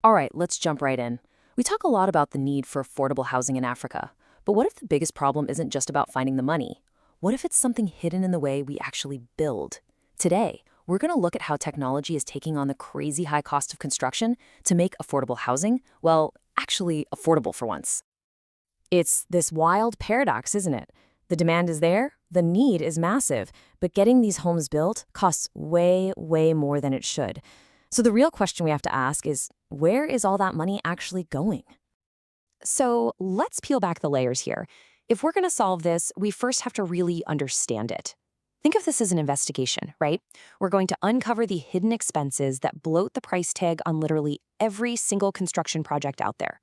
All right, let's jump right in. We talk a lot about the need for affordable housing in Africa, but what if the biggest problem isn't just about finding the money? What if it's something hidden in the way we actually build? Today, we're going to look at how technology is taking on the crazy high cost of construction to make affordable housing, well, actually affordable for once. It's this wild paradox, isn't it? The demand is there, the need is massive, but getting these homes built costs way, way more than it should. So the real question we have to ask is, where is all that money actually going? So let's peel back the layers here. If we're going to solve this, we first have to really understand it. Think of this as an investigation, right? We're going to uncover the hidden expenses that bloat the price tag on literally every single construction project out there.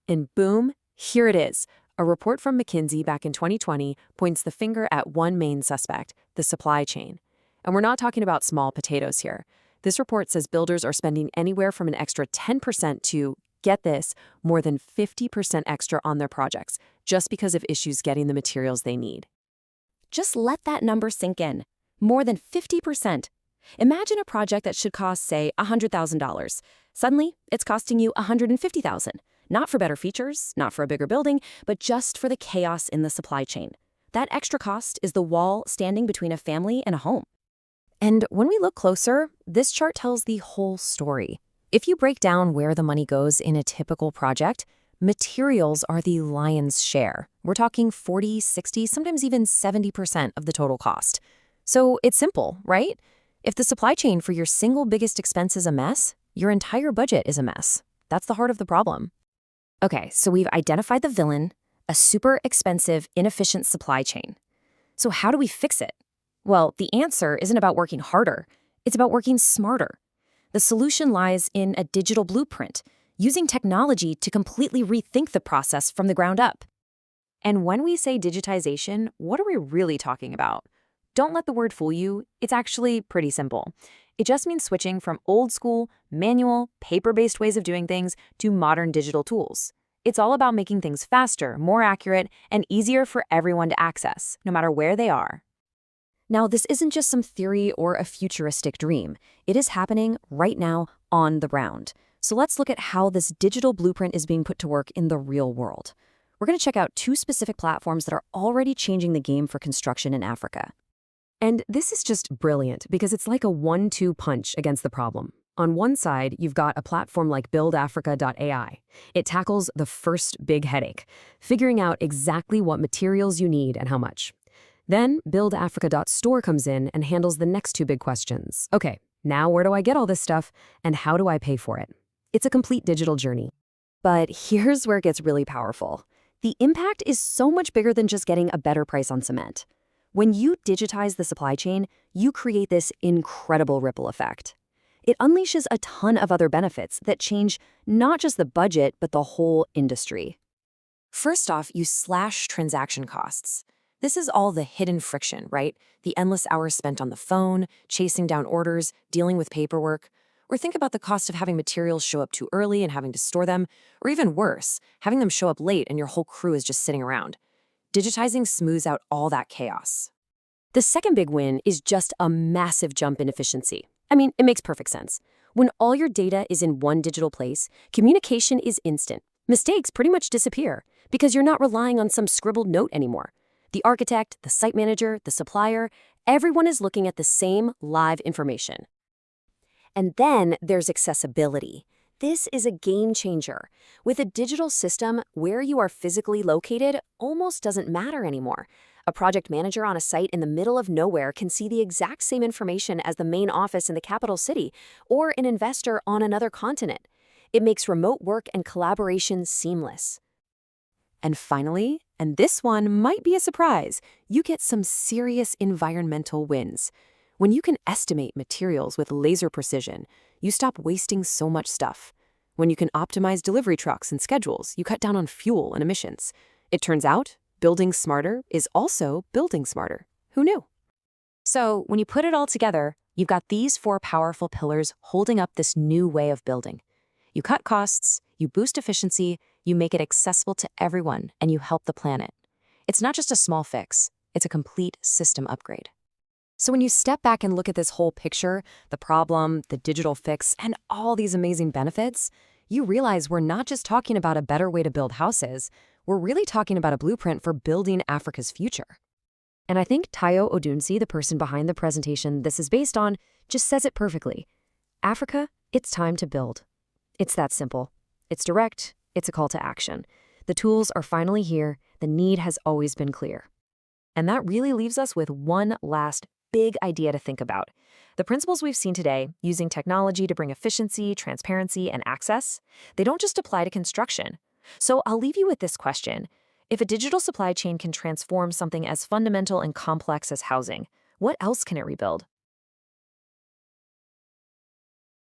And boom, here it is. A report from McKinsey back in 2020 points the finger at one main suspect, the supply chain. And we're not talking about small potatoes here. This report says builders are spending anywhere from an extra 10% to, get this, more than 50% extra on their projects, just because of issues getting the materials they need. Just let that number sink in. More than 50%. Imagine a project that should cost, say, $100,000. Suddenly, it's costing you $150,000. Not for better features, not for a bigger building, but just for the chaos in the supply chain. That extra cost is the wall standing between a family and a home. And when we look closer, this chart tells the whole story. If you break down where the money goes in a typical project, materials are the lion's share. We're talking 40, 60, sometimes even 70% of the total cost. So it's simple, right? If the supply chain for your single biggest expense is a mess, your entire budget is a mess. That's the heart of the problem. Okay, so we've identified the villain, a super expensive, inefficient supply chain. So how do we fix it? Well, the answer isn't about working harder. It's about working smarter. The solution lies in a digital blueprint, using technology to completely rethink the process from the ground up. And when we say digitization, what are we really talking about? Don't let the word fool you. It's actually pretty simple. It just means switching from old school, manual, paper-based ways of doing things to modern digital tools. It's all about making things faster, more accurate, and easier for everyone to access, no matter where they are. Now, this isn't just some theory or a futuristic dream. It is happening right now on the ground. So let's look at how this digital blueprint is being put to work in the real world. We're going to check out two specific platforms that are already changing the game for construction in Africa. And this is just brilliant because it's like a 1-2 punch against the problem. On one side, you've got a platform like buildafrica.ai. It tackles the first big headache, figuring out exactly what materials you need and how much. Then buildafrica.store comes in and handles the next two big questions. Okay, now where do I get all this stuff and how do I pay for it? It's a complete digital journey. But here's where it gets really powerful. The impact is so much bigger than just getting a better price on cement. When you digitize the supply chain, you create this incredible ripple effect. It unleashes a ton of other benefits that change not just the budget, but the whole industry. First off, you slash transaction costs. This is all the hidden friction, right? The endless hours spent on the phone, chasing down orders, dealing with paperwork. Or think about the cost of having materials show up too early and having to store them, or even worse, having them show up late and your whole crew is just sitting around. Digitizing smooths out all that chaos. The second big win is just a massive jump in efficiency. I mean, it makes perfect sense. When all your data is in one digital place, communication is instant. Mistakes pretty much disappear because you're not relying on some scribbled note anymore. The architect, the site manager, the supplier, everyone is looking at the same live information. And then there's accessibility. This is a game changer. With a digital system, where you are physically located almost doesn't matter anymore. A project manager on a site in the middle of nowhere can see the exact same information as the main office in the capital city, or an investor on another continent. It makes remote work and collaboration seamless. And finally, and this one might be a surprise, you get some serious environmental wins. When you can estimate materials with laser precision, you stop wasting so much stuff. When you can optimize delivery trucks and schedules, you cut down on fuel and emissions. It turns out, building smarter is also building smarter. Who knew? So when you put it all together, you've got these four powerful pillars holding up this new way of building. You cut costs, you boost efficiency, you make it accessible to everyone, and you help the planet. It's not just a small fix, it's a complete system upgrade. So when you step back and look at this whole picture, the problem, the digital fix, and all these amazing benefits, you realize we're not just talking about a better way to build houses, we're really talking about a blueprint for building Africa's future. And I think Tayo Odunsi, the person behind the presentation this is based on, just says it perfectly. Africa, it's time to build. It's that simple. It's direct. It's a call to action. The tools are finally here. The need has always been clear. And that really leaves us with one last big idea to think about. The principles we've seen today, using technology to bring efficiency, transparency, and access, they don't just apply to construction. So I'll leave you with this question. If a digital supply chain can transform something as fundamental and complex as housing, what else can it rebuild?